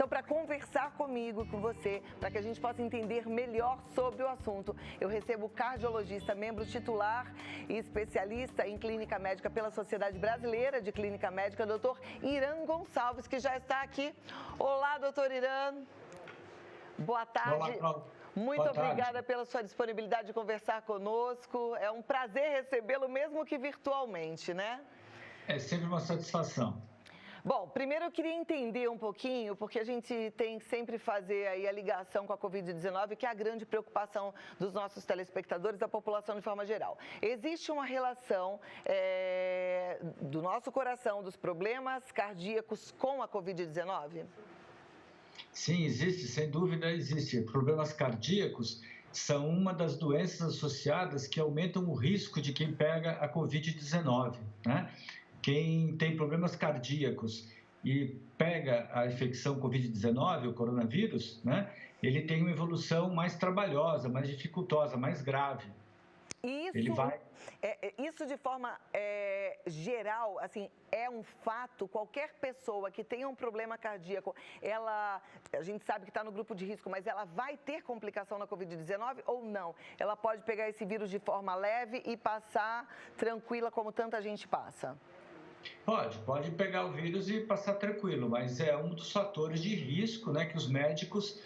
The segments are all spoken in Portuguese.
Então, para conversar comigo e com você, para que a gente possa entender melhor sobre o assunto, eu recebo o cardiologista, membro titular e especialista em clínica médica pela Sociedade Brasileira de Clínica Médica, doutor Irã Gonçalves, que já está aqui. Olá, doutor Irã. Boa tarde. Olá, Cláudia. Muito obrigada pela sua disponibilidade de conversar conosco. É um prazer recebê-lo, mesmo que virtualmente, né? É sempre uma satisfação. Bom, primeiro eu queria entender um pouquinho, porque a gente tem que sempre fazer aí a ligação com a Covid-19, que é a grande preocupação dos nossos telespectadores, da população de forma geral. Existe uma relação do nosso coração, dos problemas cardíacos com a Covid-19? Sim, existe, sem dúvida existe. Problemas cardíacos são uma das doenças associadas que aumentam o risco de quem pega a Covid-19, né? Quem tem problemas cardíacos e pega a infecção Covid-19, o coronavírus, né? Ele tem uma evolução mais trabalhosa, mais dificultosa, mais grave. Isso de forma geral, assim, é um fato. Qualquer pessoa que tenha um problema cardíaco, a gente sabe que está no grupo de risco, mas ela vai ter complicação na Covid-19 ou não? Ela pode pegar esse vírus de forma leve e passar tranquila como tanta gente passa? Pode pegar o vírus e passar tranquilo, mas é um dos fatores de risco, né, que os médicos,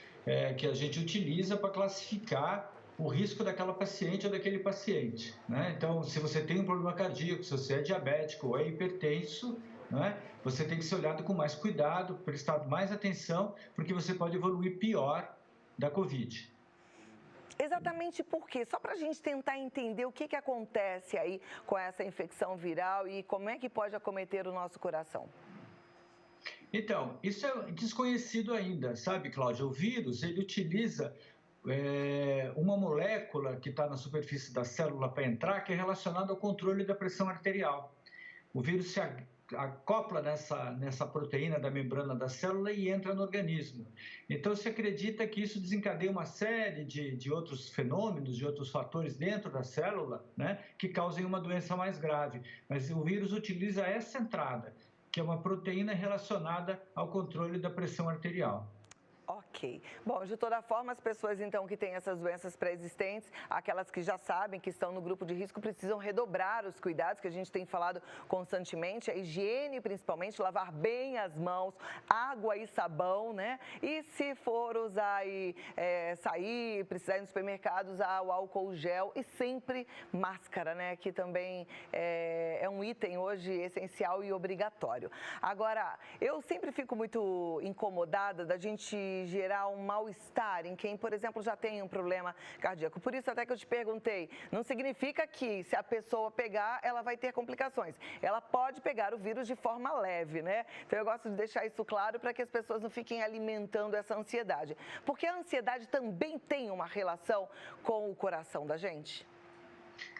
que a gente utiliza para classificar o risco daquela paciente ou daquele paciente, né? Então, se você tem um problema cardíaco, se você é diabético ou é hipertenso, né, você tem que ser olhado com mais cuidado, prestar mais atenção, porque você pode evoluir pior da Covid. Exatamente por quê? Só para a gente tentar entender o que acontece aí com essa infecção viral e como é que pode acometer o nosso coração. Então, isso é desconhecido ainda, sabe, Cláudia? O vírus, ele utiliza uma molécula que está na superfície da célula para entrar, que é relacionada ao controle da pressão arterial. O vírus se acopla nessa proteína da membrana da célula e entra no organismo. Então, se acredita que isso desencadeia uma série de outros fenômenos, de outros fatores dentro da célula, né, que causem uma doença mais grave. Mas o vírus utiliza essa entrada, que é uma proteína relacionada ao controle da pressão arterial. Ok. Bom, de toda forma, as pessoas, então, que têm essas doenças pré-existentes, aquelas que já sabem que estão no grupo de risco, precisam redobrar os cuidados que a gente tem falado constantemente, a higiene, principalmente, lavar bem as mãos, água e sabão, né? E se for usar e sair, precisar ir no supermercado, usar o álcool gel e sempre máscara, né? Que também é um item hoje essencial e obrigatório. Agora, eu sempre fico muito incomodada da gente gerar um mal-estar em quem, por exemplo, já tem um problema cardíaco. Por isso até que eu te perguntei, não significa que se a pessoa pegar, ela vai ter complicações. Ela pode pegar o vírus de forma leve, né? Então eu gosto de deixar isso claro para que as pessoas não fiquem alimentando essa ansiedade. Porque a ansiedade também tem uma relação com o coração da gente?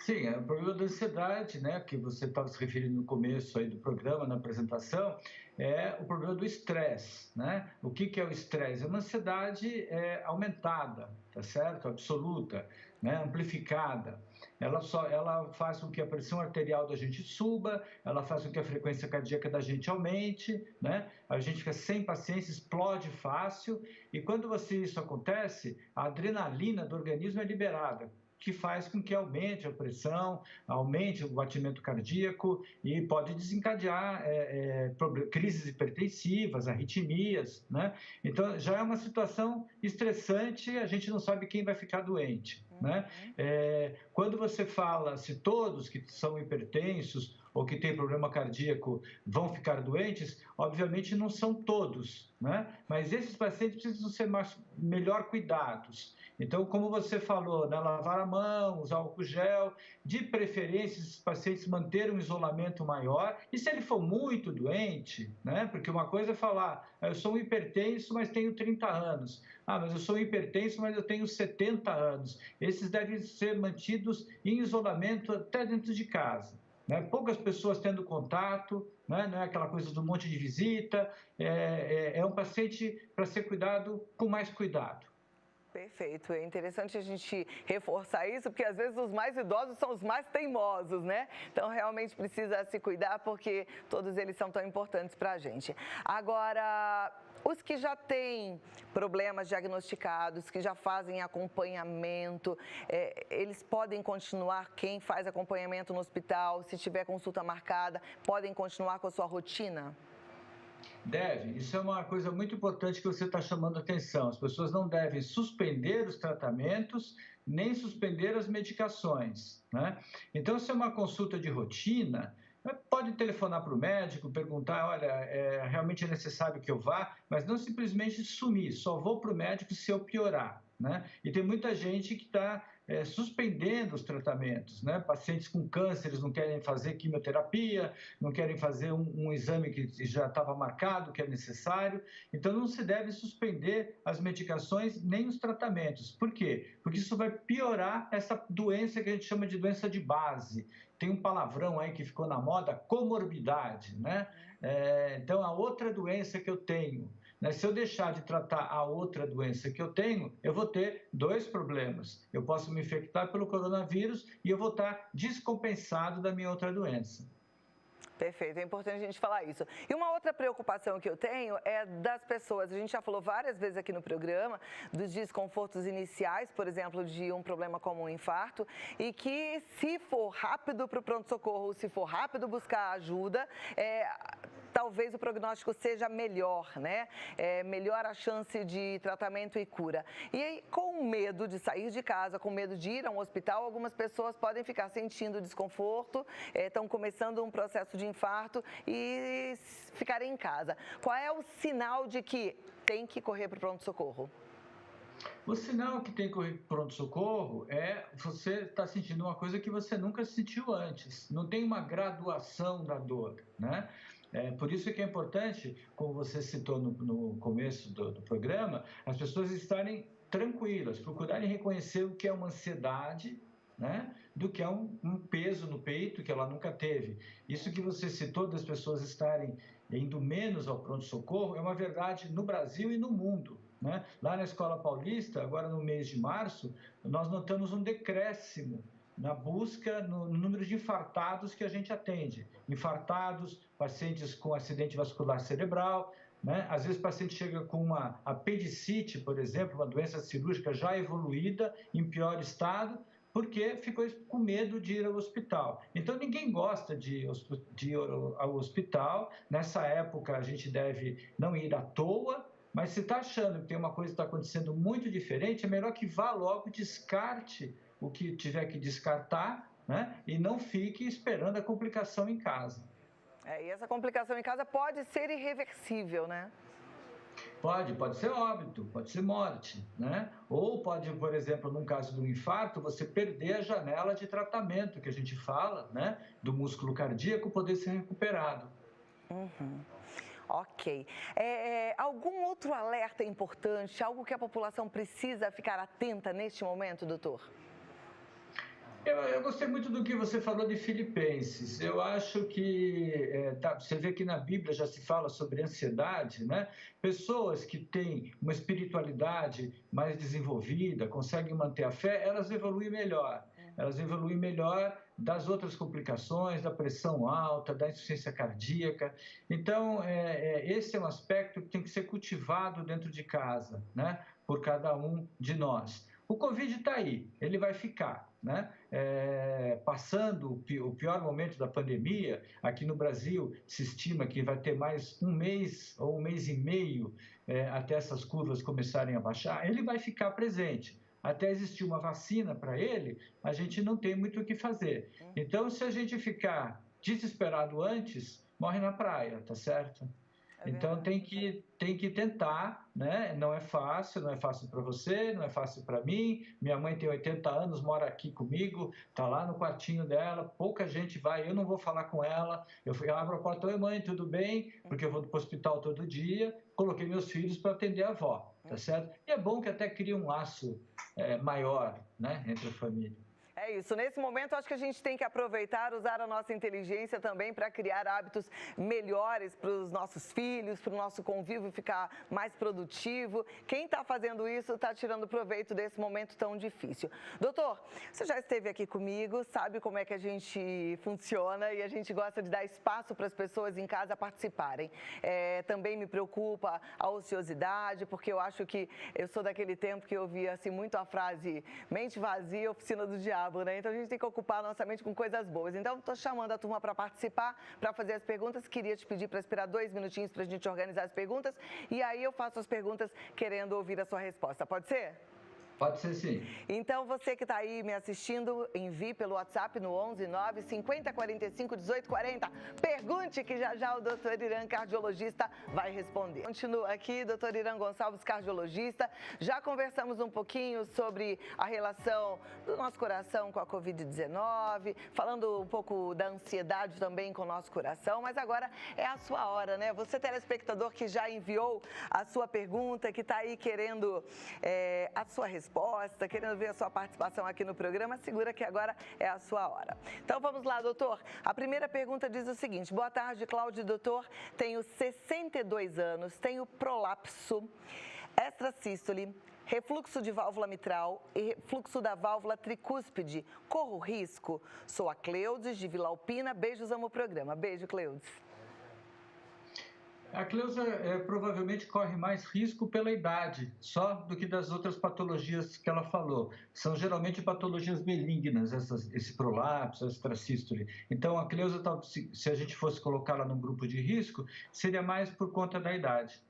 Sim, o problema da ansiedade, né, que você estava se referindo no começo aí do programa, na apresentação, é o problema do estresse, né? O que é o estresse? É uma ansiedade aumentada, tá certo? Absoluta, né? Amplificada. Ela faz com que a pressão arterial da gente suba, ela faz com que a frequência cardíaca da gente aumente, né? A gente fica sem paciência, explode fácil, e quando isso acontece, a adrenalina do organismo é liberada, que faz com que aumente a pressão, aumente o batimento cardíaco e pode desencadear crises hipertensivas, arritmias, né? Então, já é uma situação estressante, a gente não sabe quem vai ficar doente, né? Quando você fala se todos que são hipertensos ou que têm problema cardíaco vão ficar doentes, obviamente não são todos, né? Mas esses pacientes precisam ser melhor cuidados. Então, como você falou, né, lavar a mão, usar álcool gel, de preferência esses pacientes manterem um isolamento maior. E se ele for muito doente, né, porque uma coisa é falar, eu sou um hipertenso, mas tenho 30 anos. Mas eu sou um hipertenso, mas eu tenho 70 anos. Esses devem ser mantidos em isolamento até dentro de casa, né? Poucas pessoas tendo contato, né? Não é aquela coisa do monte de visita. É um paciente para ser cuidado com mais cuidado. Perfeito, é interessante a gente reforçar isso, porque às vezes os mais idosos são os mais teimosos, né? Então realmente precisa se cuidar, porque todos eles são tão importantes para a gente. Agora, Os que já têm problemas diagnosticados, que já fazem acompanhamento, eles podem continuar, quem faz acompanhamento no hospital, se tiver consulta marcada, podem continuar com a sua rotina? Deve. Isso é uma coisa muito importante que você está chamando a atenção. As pessoas não devem suspender os tratamentos, nem suspender as medicações, né? Então, se é uma consulta de rotina, pode telefonar para o médico, perguntar, olha, realmente é necessário que eu vá, mas não simplesmente sumir, só vou para o médico se eu piorar, né? E tem muita gente que está suspendendo os tratamentos, né? Pacientes com cânceres não querem fazer quimioterapia, não querem fazer um exame que já estava marcado, que é necessário. Então, não se deve suspender as medicações nem os tratamentos. Por quê? Porque isso vai piorar essa doença que a gente chama de doença de base. Tem um palavrão aí que ficou na moda, comorbidade, né? Então, a outra doença que eu tenho, né? Se eu deixar de tratar a outra doença que eu tenho, eu vou ter dois problemas. Eu posso me infectar pelo coronavírus e eu vou estar descompensado da minha outra doença. Perfeito, é importante a gente falar isso. E uma outra preocupação que eu tenho é das pessoas, a gente já falou várias vezes aqui no programa, dos desconfortos iniciais, por exemplo, de um problema como um infarto, e que se for rápido para o pronto-socorro, se for rápido buscar ajuda, talvez o prognóstico seja melhor, né? Melhor a chance de tratamento e cura. E aí, com medo de sair de casa, com medo de ir a um hospital, algumas pessoas podem ficar sentindo desconforto, estão começando um processo de infarto e ficarem em casa. Qual é o sinal de que tem que correr para o pronto-socorro? O sinal que tem que correr para pronto-socorro é você estar sentindo uma coisa que você nunca sentiu antes. Não tem uma graduação da dor, né? Por isso que é importante, como você citou no começo do programa, as pessoas estarem tranquilas, procurarem reconhecer o que é uma ansiedade, né, do que é um peso no peito que ela nunca teve. Isso que você citou das pessoas estarem indo menos ao pronto-socorro é uma verdade no Brasil e no mundo, né? Lá na Escola Paulista, agora no mês de março, nós notamos um decréscimo na busca no número de infartados que a gente atende. Infartados, pacientes com acidente vascular cerebral, né? Às vezes o paciente chega com uma apendicite, por exemplo, uma doença cirúrgica já evoluída, em pior estado, porque ficou com medo de ir ao hospital. Então, ninguém gosta de ir ao hospital. Nessa época, a gente deve não ir à toa, mas se está achando que tem uma coisa que está acontecendo muito diferente, é melhor que vá logo, descarte o que tiver que descartar, né? E não fique esperando a complicação em casa. E essa complicação em casa pode ser irreversível, né? Pode ser óbito, pode ser morte, né? Ou pode, por exemplo, num caso de um infarto, você perder a janela de tratamento que a gente fala, né? Do músculo cardíaco poder ser recuperado. Uhum. Ok. Algum outro alerta importante, algo que a população precisa ficar atenta neste momento, doutor? Eu gostei muito do que você falou de Filipenses. Eu acho que você vê que na Bíblia já se fala sobre ansiedade, né? Pessoas que têm uma espiritualidade mais desenvolvida, conseguem manter a fé, elas evoluem melhor. Elas evoluem melhor das outras complicações, da pressão alta, da insuficiência cardíaca. Então, esse é um aspecto que tem que ser cultivado dentro de casa, né? Por cada um de nós. O Covid está aí, ele vai ficar, né? Passando o pior momento da pandemia, aqui no Brasil se estima que vai ter mais um mês ou um mês e meio até essas curvas começarem a baixar, ele vai ficar presente. Até existir uma vacina para ele, a gente não tem muito o que fazer. Então, se a gente ficar desesperado antes, morre na praia, tá certo? Então tem que tentar, né? Não é fácil para você, não é fácil para mim. Minha mãe tem 80 anos, mora aqui comigo, está lá no quartinho dela, pouca gente vai, eu não vou falar com ela. Eu abro a porta, oi mãe, tudo bem? Porque eu vou para o hospital todo dia, coloquei meus filhos para atender a avó, tá certo? E é bom que até cria um laço maior, né, entre a família. É isso. Nesse momento, acho que a gente tem que aproveitar, usar a nossa inteligência também para criar hábitos melhores para os nossos filhos, para o nosso convívio ficar mais produtivo. Quem está fazendo isso está tirando proveito desse momento tão difícil. Doutor, você já esteve aqui comigo, sabe como é que a gente funciona e a gente gosta de dar espaço para as pessoas em casa participarem. Também me preocupa a ociosidade, porque eu acho que eu sou daquele tempo que eu ouvia assim, muito a frase mente vazia, oficina do diabo, né? Então a gente tem que ocupar a nossa mente com coisas boas. Então estou chamando a turma para participar, para fazer as perguntas. Queria te pedir para esperar 2 minutinhos para a gente organizar as perguntas e aí eu faço as perguntas querendo ouvir a sua resposta. Pode ser? Pode ser sim. Então, você que está aí me assistindo, envie pelo WhatsApp no 11 9 50 45 18 40. Pergunte que já o doutor Irã, cardiologista, vai responder. Continua aqui, doutor Irã Gonçalves, cardiologista. Já conversamos um pouquinho sobre a relação do nosso coração com a Covid-19, falando um pouco da ansiedade também com o nosso coração, mas agora é a sua hora, né? Você, telespectador, que já enviou a sua pergunta, que está aí querendo a sua resposta, querendo ver a sua participação aqui no programa, segura que agora é a sua hora. Então vamos lá, doutor. A primeira pergunta diz o seguinte: boa tarde, Cláudio, doutor. Tenho 62 anos, tenho prolapso, extrasístole, refluxo de válvula mitral e refluxo da válvula tricúspide. Corro risco? Sou a Cleudes de Vila Alpina. Beijos, amo o programa. Beijo, Cleudes. A Cleusa provavelmente corre mais risco pela idade, só do que das outras patologias que ela falou. São geralmente patologias malignas, esse prolapso, essa extrasístole. Então, a Cleusa, se a gente fosse colocá-la num grupo de risco, seria mais por conta da idade.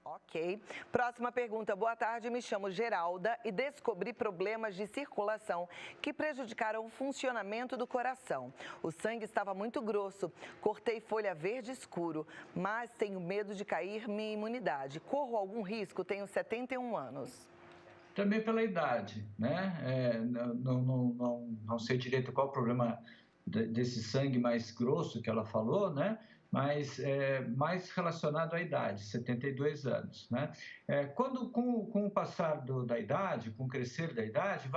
Ok. Próxima pergunta. Boa tarde, me chamo Geralda e descobri problemas de circulação que prejudicaram o funcionamento do coração. O sangue estava muito grosso, cortei folha verde escuro, mas tenho medo de cair minha imunidade. Corro algum risco? Tenho 71 anos. Também pela idade, né? Não sei direito qual o problema desse sangue mais grosso que ela falou, né? Mas mais relacionado à idade, 72 anos, né? Com o passar da idade, com o crescer da idade,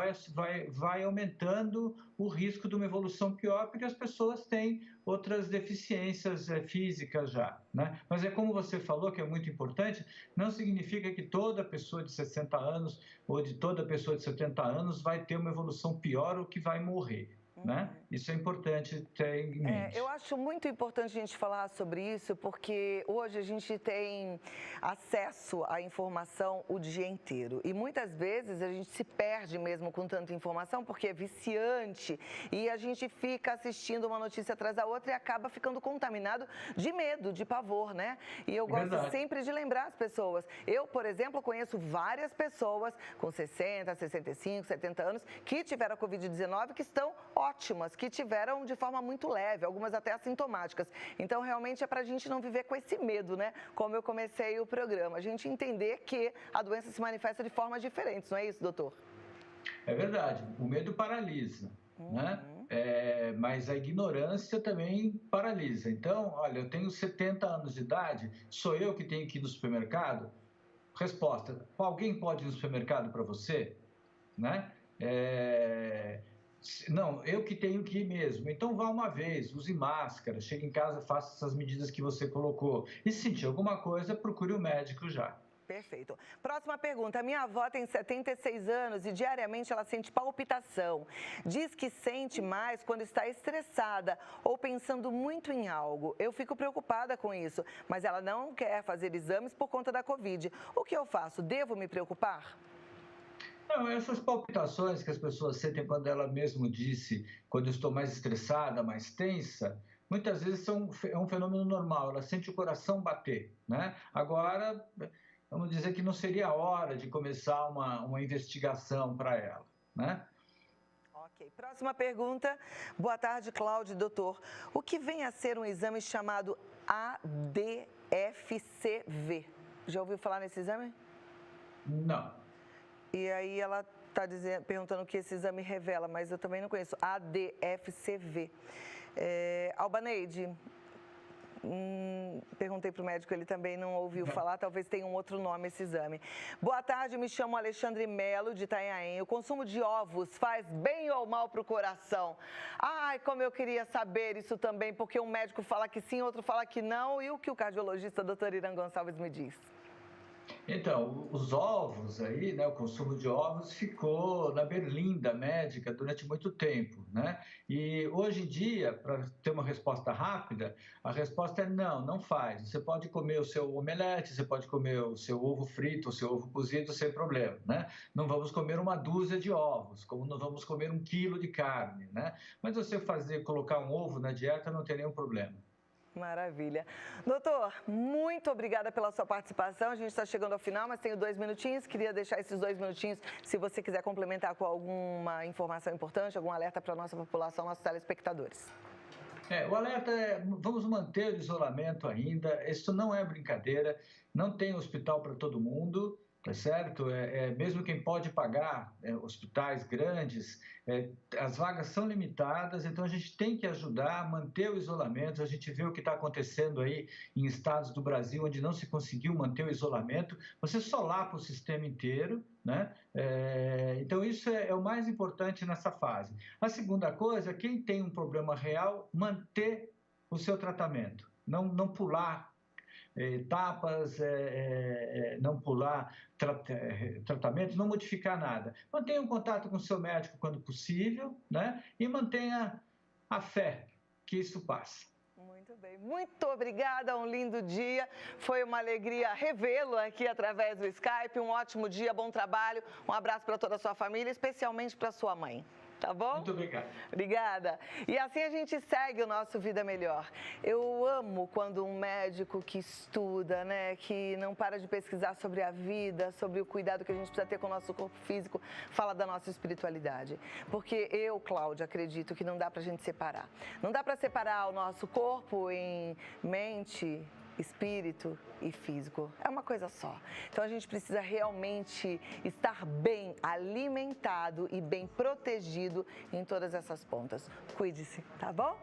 vai aumentando o risco de uma evolução pior, porque as pessoas têm outras deficiências físicas já, né? Mas como você falou, que é muito importante, não significa que toda pessoa de 60 anos ou de toda pessoa de 70 anos vai ter uma evolução pior ou que vai morrer. Né? Isso é importante ter em mente. Eu acho muito importante a gente falar sobre isso, porque hoje a gente tem acesso à informação o dia inteiro. E muitas vezes a gente se perde mesmo com tanta informação, porque é viciante. E a gente fica assistindo uma notícia atrás da outra e acaba ficando contaminado de medo, de pavor, né? E eu gosto sempre de lembrar as pessoas. Eu, por exemplo, conheço várias pessoas com 60, 65, 70 anos que tiveram a Covid-19 que estão ótimas, que tiveram de forma muito leve, algumas até assintomáticas. Então, realmente é para a gente não viver com esse medo, né? Como eu comecei o programa, a gente entender que a doença se manifesta de formas diferentes, não é isso, doutor? É verdade, o medo paralisa, né? Mas a ignorância também paralisa. Então, olha, eu tenho 70 anos de idade, sou eu que tenho que ir no supermercado? Resposta: alguém pode ir no supermercado para você? Né? Não, eu que tenho que ir mesmo. Então vá uma vez, use máscara, chegue em casa, faça essas medidas que você colocou. E se sentir alguma coisa, procure o médico já. Perfeito. Próxima pergunta. Minha avó tem 76 anos e diariamente ela sente palpitação. Diz que sente mais quando está estressada ou pensando muito em algo. Eu fico preocupada com isso, mas ela não quer fazer exames por conta da Covid. O que eu faço? Devo me preocupar? Não, essas palpitações que as pessoas sentem quando ela mesmo disse, quando eu estou mais estressada, mais tensa, muitas vezes é um fenômeno normal, ela sente o coração bater, né? Agora, vamos dizer que não seria a hora de começar uma investigação para ela, né? Ok, próxima pergunta. Boa tarde, Cláudio, doutor. O que vem a ser um exame chamado ADFCV? Já ouviu falar nesse exame? Não. E aí ela está perguntando o que esse exame revela, mas eu também não conheço. ADFCV. Albaneide, Perguntei para o médico, ele também não ouviu falar, talvez tenha um outro nome esse exame. Boa tarde, me chamo Alexandre Melo, de Itanhaém. O consumo de ovos faz bem ou mal para o coração? Ai, como eu queria saber isso também, porque um médico fala que sim, outro fala que não. E o que o cardiologista Dr. Irã Gonçalves me diz? Então, os ovos aí, né, o consumo de ovos ficou na berlinda médica durante muito tempo, né? E hoje em dia, para ter uma resposta rápida, a resposta é não, não faz. Você pode comer o seu omelete, você pode comer o seu ovo frito, o seu ovo cozido sem problema, né? Não vamos comer uma dúzia de ovos, como não vamos comer 1 quilo de carne, né? Mas você colocar um ovo na dieta não tem nenhum problema. Maravilha. Doutor, muito obrigada pela sua participação. A gente está chegando ao final, mas tenho 2 minutinhos. Queria deixar esses 2 minutinhos, se você quiser complementar com alguma informação importante, algum alerta para a nossa população, nossos telespectadores. O alerta é, vamos manter o isolamento ainda, isso não é brincadeira, não tem hospital para todo mundo, tá certo? Mesmo quem pode pagar hospitais grandes, as vagas são limitadas, então a gente tem que ajudar a manter o isolamento. A gente vê o que está acontecendo aí em estados do Brasil onde não se conseguiu manter o isolamento, você solapa o sistema inteiro, né? Então isso é o mais importante nessa fase. A segunda coisa, quem tem um problema real, manter o seu tratamento, não pular etapas, não pular tratamentos, não modificar nada. Mantenha um contato com o seu médico quando possível, né? E mantenha a fé que isso passa. Muito bem, muito obrigada, um lindo dia, foi uma alegria revê-lo aqui através do Skype, um ótimo dia, bom trabalho, um abraço para toda a sua família, especialmente para sua mãe. Tá bom? Muito obrigado. Obrigada. E assim a gente segue o nosso Vida Melhor. Eu amo quando um médico que estuda, né, que não para de pesquisar sobre a vida, sobre o cuidado que a gente precisa ter com o nosso corpo físico, fala da nossa espiritualidade. Porque eu, Cláudia, acredito que não dá pra gente separar. Não dá pra separar o nosso corpo em mente, espírito e físico. É uma coisa só. Então a gente precisa realmente estar bem alimentado e bem protegido em todas essas pontas. Cuide-se, tá bom?